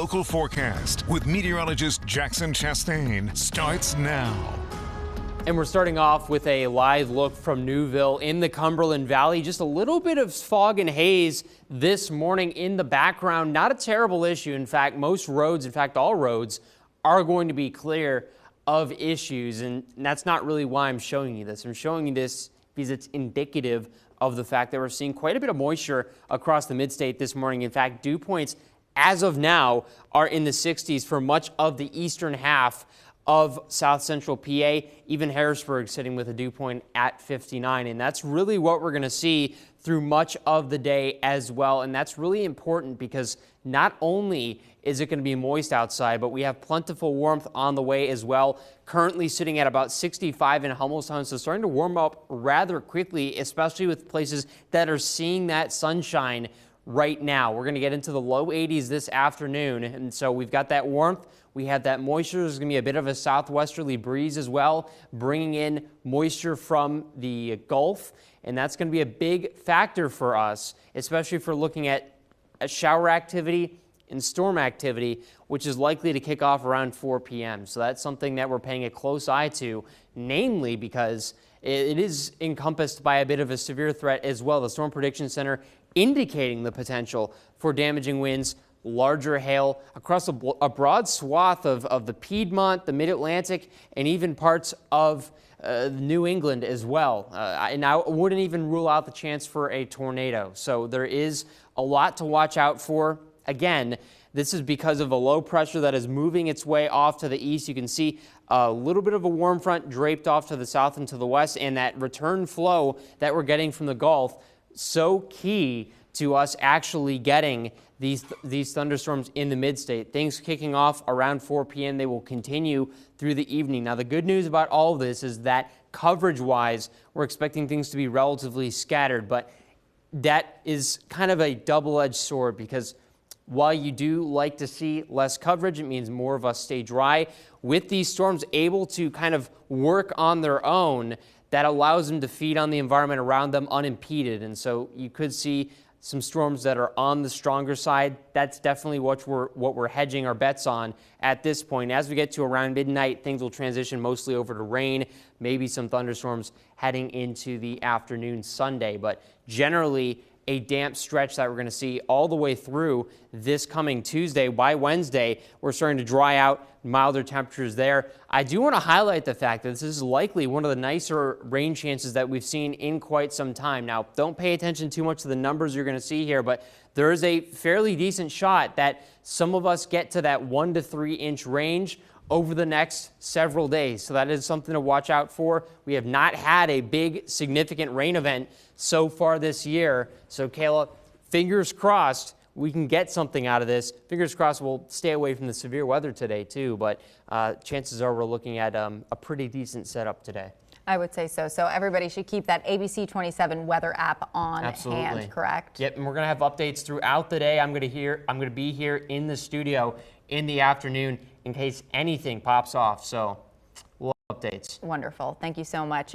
local forecast with meteorologist Jackson Chastain starts now. And we're starting off with a live look from Newville in the Cumberland Valley. Just a little bit of fog and haze this morning in the background. Not a terrible issue. In fact, most roads, in fact, all roads are going to be clear of issues. And that's not really why I'm showing you this. I'm showing you this because it's indicative of the fact that we're seeing quite a bit of moisture across the mid-state this morning. In fact, dew points as of now are in the 60s for much of the eastern half of south central PA. Even Harrisburg sitting with a dew point at 59. And that's really what we're going to see through much of the day as well. And that's really important because not only is it going to be moist outside, but we have plentiful warmth on the way as well. Currently sitting at about 65 in Hummelstown, so starting to warm up rather quickly, especially with places that are seeing that sunshine right now. We're going to get into the low 80s this afternoon, and so we've got that warmth. We have that moisture. There's going to be a bit of a southwesterly breeze as well, bringing in moisture from the Gulf, and that's going to be a big factor for us, especially if we're looking at shower activity and storm activity, which is likely to kick off around 4 p.m. So that's something that we're paying a close eye to, namely because it is encompassed by a bit of a severe threat as well. The Storm Prediction Center indicating the potential for damaging winds, larger hail across a broad swath of the Piedmont, the Mid-Atlantic, and even parts of New England as well. And I wouldn't even rule out the chance for a tornado. So there is a lot to watch out for. Again, this is because of a low pressure that is moving its way off to the east. You can see a little bit of a warm front draped off to the south and to the west, and that return flow that we're getting from the Gulf, so key to us actually getting these thunderstorms in the mid-state. Things kicking off around 4 p.m. They will continue through the evening. Now, the good news about all of this is that coverage-wise, we're expecting things to be relatively scattered, but that is kind of a double-edged sword because while you do like to see less coverage, it means more of us stay dry. With these storms able to kind of work on their own, that allows them to feed on the environment around them unimpeded. And so you could see some storms that are on the stronger side. That's definitely what we're hedging our bets on at this point. As we get to around midnight, things will transition mostly over to rain, maybe some thunderstorms heading into the afternoon Sunday. But generally, a damp stretch that we're going to see all the way through this coming Tuesday. By Wednesday, we're starting to dry out, milder temperatures there. I do want to highlight the fact that this is likely one of the nicer rain chances that we've seen in quite some time. Now, don't pay attention too much to the numbers you're going to see here, but there is a fairly decent shot that some of us get to that 1 to 3 inch range over the next several days. So that is something to watch out for. We have not had a big significant rain event so far this year. So Kayla, fingers crossed we can get something out of this. Fingers crossed we'll stay away from the severe weather today too, but chances are we're looking at a pretty decent setup today. I would say so. So everybody should keep that ABC 27 weather app on hand, correct? Yep, and we're going to have updates throughout the day. I'm going to be here in the studio in the afternoon in case anything pops off. So we'll have updates. Wonderful. Thank you so much.